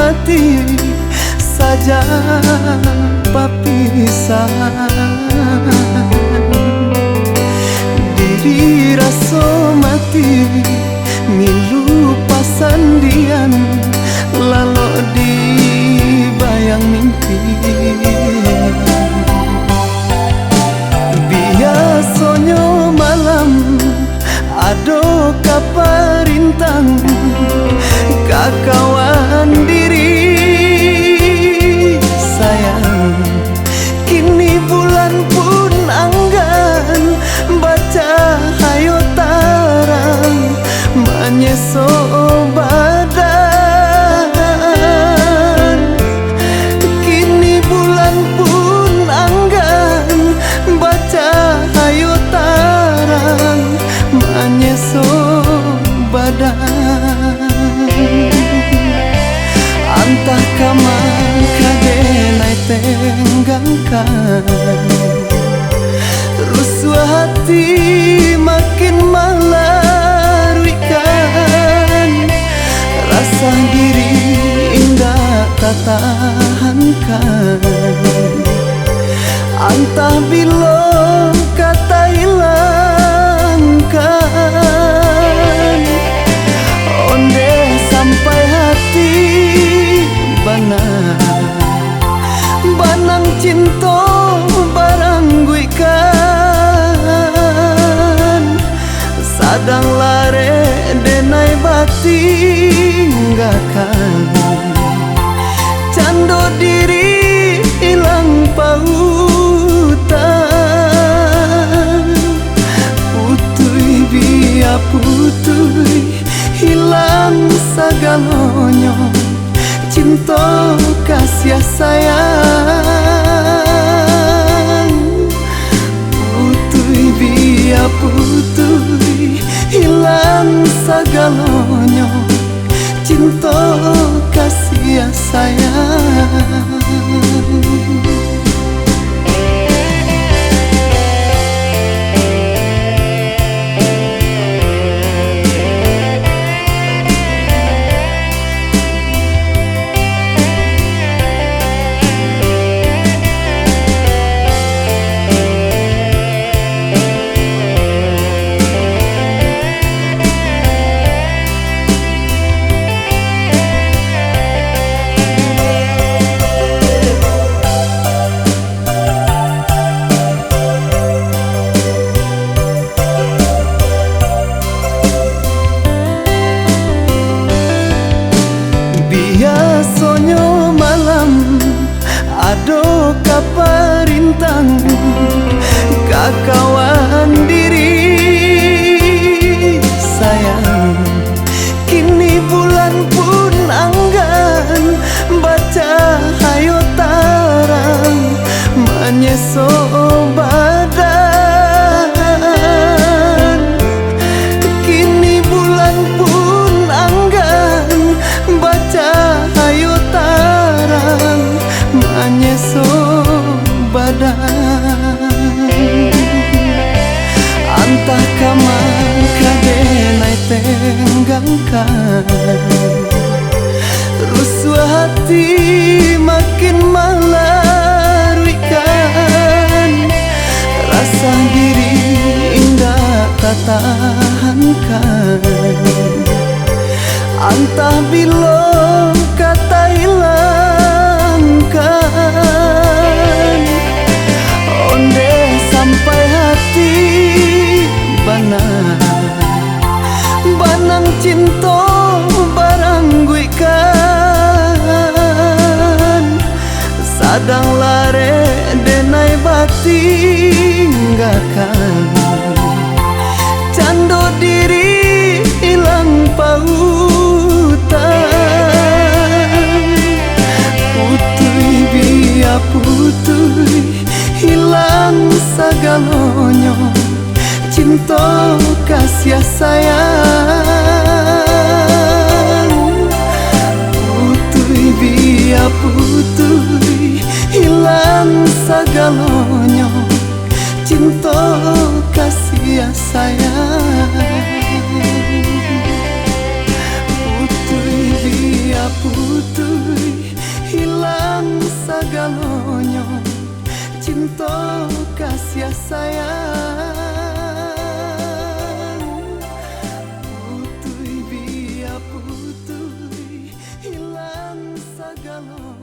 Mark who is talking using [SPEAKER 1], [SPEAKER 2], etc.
[SPEAKER 1] mati saja papisahan. Diri rasa mati milu pasandian lalu dibayang mimpi. Biasanya malam ado kaparintang kakawan diri sayang. Kini bulan pun anggan baca hayo tarang menyeso badan. Kini bulan pun anggan baca hayo tarang menyeso badan. Antah kamang kadenai tenggangkan, rusuh hati makin melaruikan. Rasa diri indah tak tahankan. Antah bila kata hilangkan, onde sampai hati banang cinta barang gue kan. Sadang lare denai batinggakan, cando diri hilang pautan. Putui biar putui hilang sagalonyo, cinta kasih sayang. Putui biar putui hilang sagalonyo, cinta kasih sayang. Biasanya malam ado kaparintang kakawan diri sayang. Kini bulan pun anggan baca hayo tarang menyeso badan. Kini bulan pun anggan baca hayo tarang menyeso badan. Antah kamang kadenai tenggangkan, rusuh hati makin melaruikan. Rasa diri indah tak tahankan. Antah bila kata hilangkan, onde sampai hati banang cinta barang gue kan. Sadang lare denai batinggakan, cando diri hilang pautan. Putui biar putui hilang sagalonyo, cinta kasih sayang. Putui biar putui hilang sagalonyo, cinta kasih sayang. Putui biar putui sagalonya